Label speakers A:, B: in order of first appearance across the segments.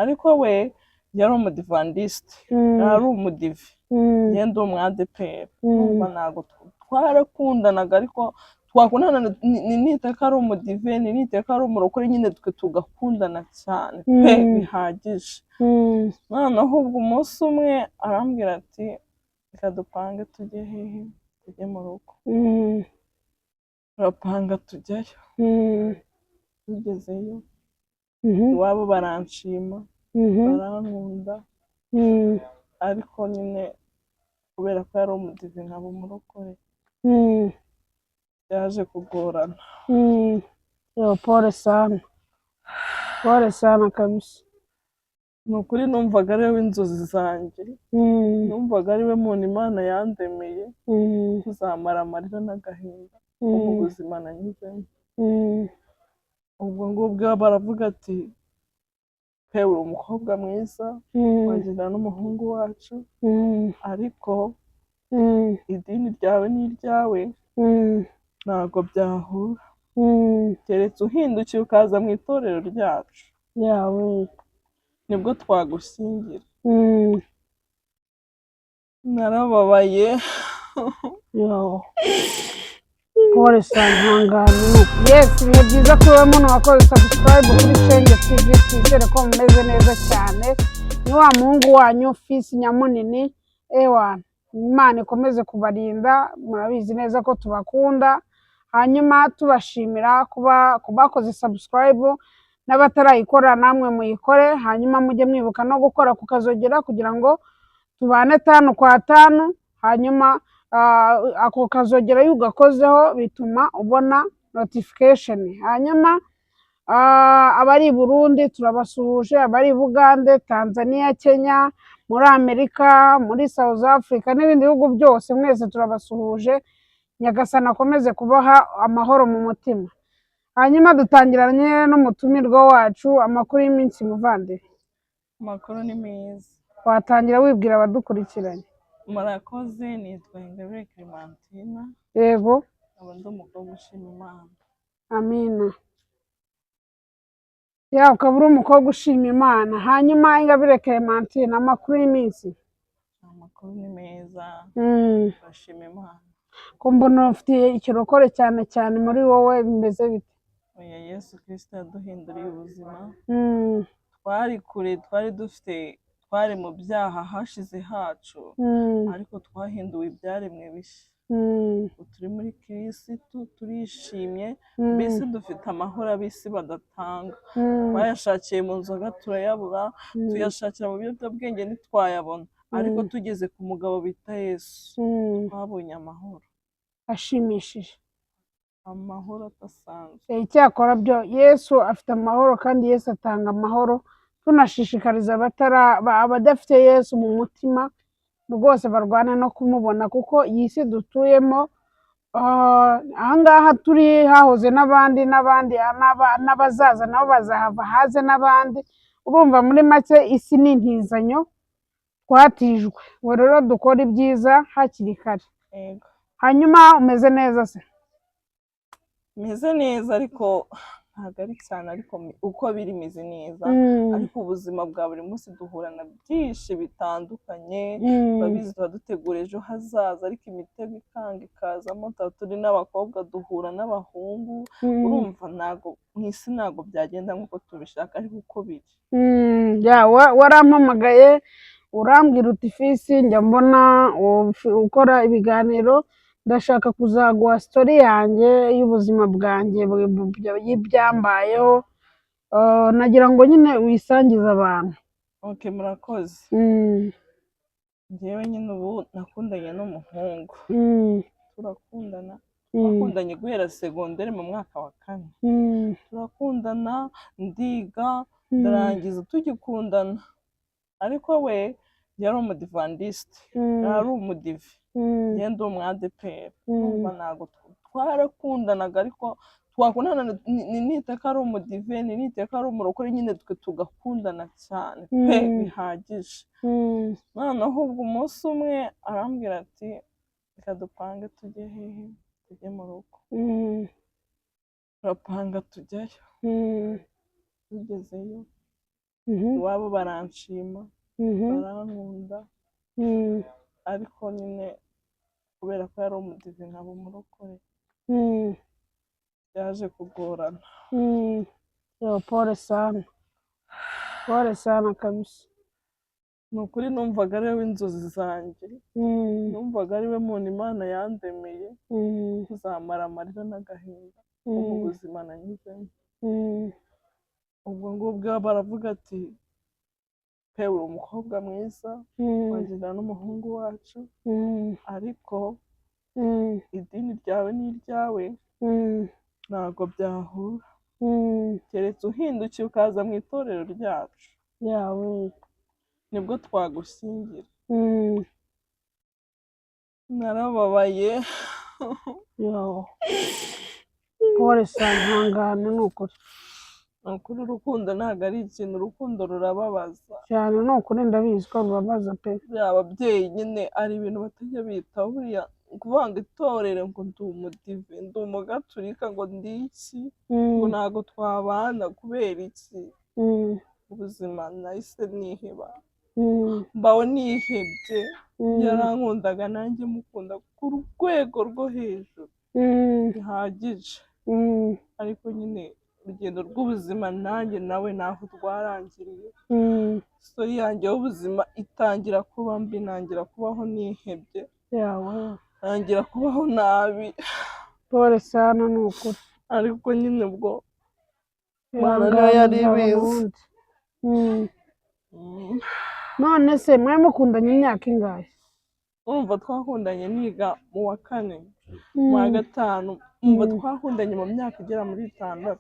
A: ariko we yari umudivandisite, yari umudive, njye ndi umwadeperi. Urumva ntabwo twarakundanaga, ariko twakundana niteka ari umudive, niteka ari umurokore, nyine twe tugakundana cyane pe bihagije. Noneho ubwo umunsi umwe arambwira ati reka dupange tujye hehe, tujye mu rugo. turapanga tujyayo. Tugezeyo iwabo baranshima, barankunda, ariko nyine kubera ko yari umudive nkaba umurokore byaje kugorana.
B: Pole sana, pole sana kabisa.
A: Ni ukuri numvaga ari we w'inzozi zanjye, numvaga ari we muntu Imana yandemeye kuzamara amarira n'agahinda ko mu buzima nanyuzemo. Ubwo ngubwo baravuga ati pe uri umukobwa mwiza, wagira n'umuhungu wacu, ariko idini ryawe n'iryawe ntabwo byahura, keretse uhindukiye ukaza mu itorero ryacu
B: yawe
A: nibwo twagushyingira. Narababaye.
B: pole sana, hangana. Yes, ni byiza ko wowe muntu wakoze subscribe kuri Shenge TV, twizere ko mumeze neza cyane. Ni wa muhungu wanyu Fisi Nyamunini. Imana ikomeze kubarinda, murabizi neza ko tubakunda. Hanyuma tubashimira kubakoze subscribe, n'abatarayikora namwe muyikore. Hanyuma mujye mwibuka no gukora kukazogera kugira ngo tubane 5 kwa 5. Hanyuma ako kazogera iyo ugakozeho bituma ubona notification. Hanyuma abari Burundi turabasuhuje, abari Bugande, Tanzania, Kenya, muri Amerika, muri South Africa n'ibindi bihugu byose, mwese turabasuhuje. Nyagasani akomeze kubaha amahoro mu mutima. Hanyuma dutangiranye n'umutumirwa wacu. Amakuru y'iminsi muvande?
A: Amakuru ni meza.
B: Watangira wibwira abadukurikiranye.
A: Murakoze, nitwa Ingabire Clementina.
B: Yego.
A: Aba ndi umukobwa ushima Imana.
B: Amina. Ukaba uri umukobwa ushima Imana. Hanyuma Ingabire Clementina, amakuru y'iminsi?
A: Amakuru ni meza, bashima Imana.
B: Ko mbona ufite ikirokore cyane cyane muri wowe, bimeze bite?
A: Oya, Yesu Kristo yaduhinduriye ubuzima. Twari kure, twari mu byaha hashize hacu, ariko twahinduwe ibyaremwe bishya. Turi muri Kristo, turishimye, mbese dufite amahoro ab'isi badatanga. Bayashakiye mu nzoga turayabura, tuyashakira mu biyobyabwenge ntitwayabona, ariko tugeze ku mugabo bita Yesu twabonye amahoro
B: ashimishije,
A: amahoro adasanzwe.
B: Icyakora byo Yesu afite amahoro, kandi Yesu atanga amahoro. Tunashishikariza abadafite Yesu mu mutima rwose barwana no kumubona, kuko iyi si dutuyemo ahangaha turi hahoze n'abandi n'abazaza nabo bazahava haze n'abandi. Urumva muri make isi ni intizanyo twatijwe, ubu rero dukora ibyiza hakiri kare. Hanyuma umeze neza se?
A: Meze neza, ariko ntabwo ari cyane, ariko uko biri meze neza. Ariko ubuzima bwa buri munsi duhura na byinshi bitandukanye, babizi tuba dutegura ejo hazaza, ariko imitego ikanga ikazamo. Turi n'abakobwa duhura n'abahungu, urumva ntabwo mu isi ntabwo byagenda nk'uko tubishaka, ariko uko biri.
B: Warampamagaye urambwira uti Fisi, njya mbona ukora ibiganiro, ndashaka kuzaguha story yanjye y'ubuzima bwanjye y'ibyambayeho, nagira ngo nyine wisangize abantu.
A: Okay, murakoze. Njyewe nyine ubu nakundanye n'umuhungu, turakundana, twakundanye guhera segonderi mu mwaka wa 4. Turakundana, ndiga, ndarangiza tugikundana, ariko we yari umudivandisite, yari umudive, njye ndi umwadeperi. Urumva ntabwo twarakundanaga, ariko twakundana niteka ari umudive, niteka ari umurokore, nyine twe tugakundana cyane pe bihagije. Noneho ubwo umunsi umwe arambwira ati reka dupange tujye hehe, tujye mu rugo. Turapanga tujyayo. Tugezeyo iwabo baranshima barankunda ariko nyine kubera ko yari umudive nkaba umurokore byaje kugorana. Pole sana kabisa.
B: Ni ukuri numvaga ari we inzozi zanjye, numvaga ari we muntu Imana yandemeye kuzamara amarira n'agahinda ko mu buzima nanyuzemo. Ubwo ngubwo baravuga ati pe uri umukobwa mwiza wagendana n'umuhungu wacu ariko idini ryawe n'iryawe ntabwo byahura keretse uhindukiye ukaza mu itorero ryacu nibwo twagushyingira. Narababaye.
A: Pole sana, ntihangane ni ukuri.
B: Ni ukuri urukundo ntabwo ari ikintu, urukundo rurababaza
A: cyane, ni ukuri ndabizi ko rubabaza pe.
B: ababyeyi nyine ari ibintu batajya bitaho, buriya kuvuga ngo itorero ngo ndi umudive ndi umugaturika ngo ndi iki ngo ntabwo twabana kubera iki. Ubuzima nahise niheba, mbaho nihebye. Yarankundaga nanjye mukunda ku rwego rwo hejuru bihagije, ariko nyine urugendo rw'ubuzima nanjye nawe naho rwarangiriye. Story yanjye y'ubuzima itangira kuba mbi, nangira kubaho nihebye, nangira kubaho nabi.
A: Pole sana ni ukuri.
B: Ariko nyine ubwo Imana nayo yari ibizi.
A: None se mwe mukundanye imyaka ingahe?
B: Urumva twakundanye niga mu wa 4 mu wa 5, urumva twakundanye mu myaka igera muri 6.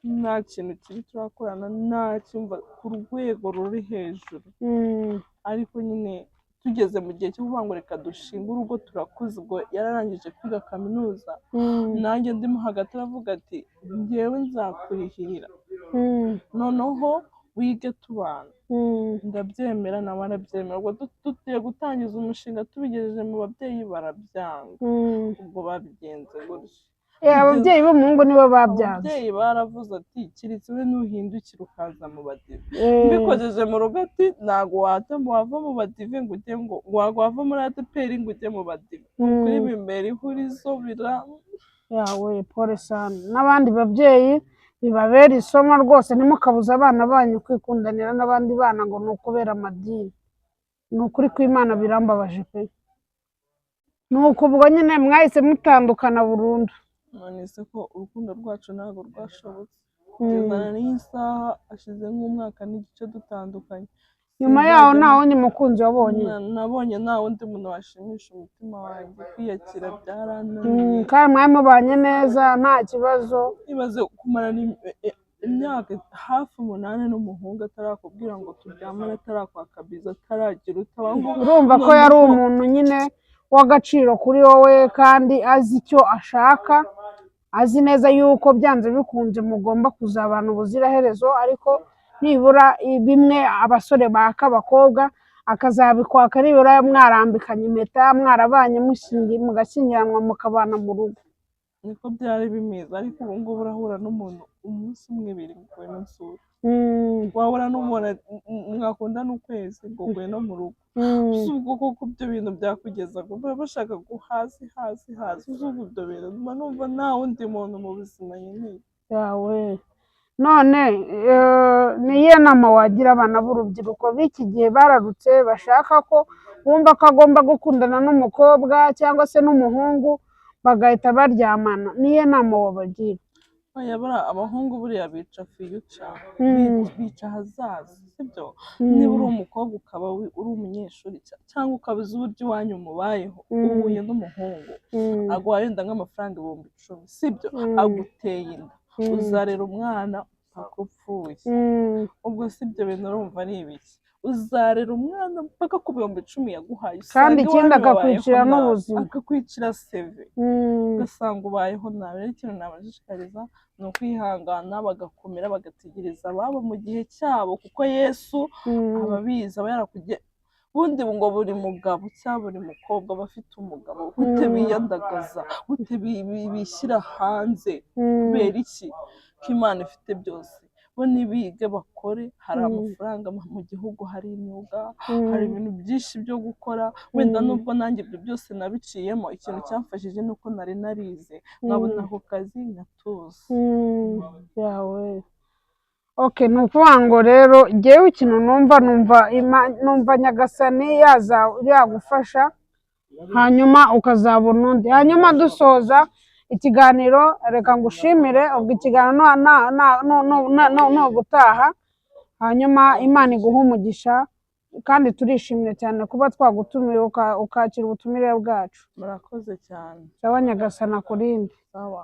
B: Nta kintu kiri turakorana, nta cyumva ku rwego ruri hejuru. Ariko nyine tugeze mu gihe cyo kuvuga ngo reka dushinga urugo turakuze, ubwo yararangije kwiga kaminuza nanjye ndimo hagati aravuga ati njyewe nzakurihirira noneho wige tubana. Ndabyemera nawe arabyemera. Ubwo tugiye gutangiza umushinga tubigejeje mu babyeyi barabyanga, ubwo babigenze gutyo.
A: Ababyeyi b'umuhungu nibo babyanze.
B: Ababyeyi baravuze ati kiretse we nuhindukira ukaza mu badive. Mbikojeje mu rugo ati ntabwo wava mu badive ngo ujye ngo wava muri ADPR ngo ujye mu badive. Kuri bimbera ihurizo
A: yawe. Pole sana. N'abandi babyeyi bibabera isomo rwose, ntimukabuze abana banyu kwikundanira n'abandi bana ngo ni ukubera amadini. Ni ukuri kw'Imana birambabaje pe. Ni uko ubwo nyine mwahise mutandukana burundu.
B: None se ko urukundo rwacu ntabwo rwashobotse kugezana n'iyi saha, ashize nk'umwaka n'igice dutandukanye.
A: Nyuma yaho nta wundi mukunzi wabonye?
B: Nabonye nta wundi muntu washimisha umutima wanjye, kwiyakira byarananiye.
A: Kandi mwari mubanye neza nta kibazo?
B: Ibaze kumarana imyaka hafi 8 n'umuhungu atarakubwira ngo turyamane, atarakwakabiza, ataragira utabangu.
A: Urumva ko yari umuntu nyine w'agaciro kuri wowe kandi azi icyo ashaka, azi neza yuko byanze bikunze mugomba kuzabana ubuziraherezo, ariko nibura bimwe abasore baka abakobwa akazabikwaka nibura mwarambikanye impeta, mwarabanye mugashyingiranwa mukabana mu rugo.
B: Niko byari bimeze, ariko ubu ngubu urahura n'umuntu umunsi umwe 2 ngwino nsura, wahura n'umuntu mwakunda n'ukwezi ngo ngwino mu rugo. Ubwo koko ibyo bintu byakugeza ngo bashaka hasi uzuba ibyo bintu, numva nta wundi muntu mu buzima nkeneye.
A: Yawe. None niyo nama wagira abana b'urubyiruko b'iki gihe bararutse bashaka ko bumva ko agomba gukundana n'umukobwa cyangwa se n'umuhungu bagahita baryamana, niyo nama wabagira?
B: Abahungu buriya bica future, bica ahazaza, sibyo? Niba uri umukobwa ukaba uri umunyeshuri cyangwa ukaba uzi uburyo iwanyu mubayeho, uhuye n'umuhungu aguhaye wenda nk'amafaranga 10,000, sibyo? Aguteye inda, uzarera umwana mpaka upfuye. Ubwo sibyo bintu urumva ari ibiki? Uzarera umwana mpaka ku 10,000 yaguhaye,
A: kandi ikindi akakwicira n'ubuzima,
B: akakwicira CV, ugasanga ubayeho nabi. Rero ikintu nabashishikariza ni ukwihangana bagakomera bagategereza ababo mu gihe cyabo, kuko Yesu ababizi, aba yarakugiye. Ubundi ngo buri mugabo cyangwa buri mukobwa aba afite umugabo, gute biyandagaza, gute bishyira hanze, kubera iki? Ko Imana ifite byose.
A: bo nibige bakore, hari amafaranga mu gihugu, hari imyuga, hari ibintu byinshi byo gukora. Wenda nubwo nanjye ibyo byose nabiciyemo, ikintu cyamfashije ni uko nari narize nkabona ako kazi ngatuza.
B: yawe okay, ni ukuvuga ngo rero njyewe ikintu numva Nyagasani yagufasha, hanyuma ukazabona undi. Hanyuma dusoza ikiganiro, reka ngushimire. Ubwo ikiganiro no gutaha, hanyuma Imana iguha umugisha, kandi turishimye cyane kuba twagutumiye ukakira ubutumire bwacu.
A: Murakoze cyane.
B: Sawa, Nyagasani akurinde.
A: Sawa.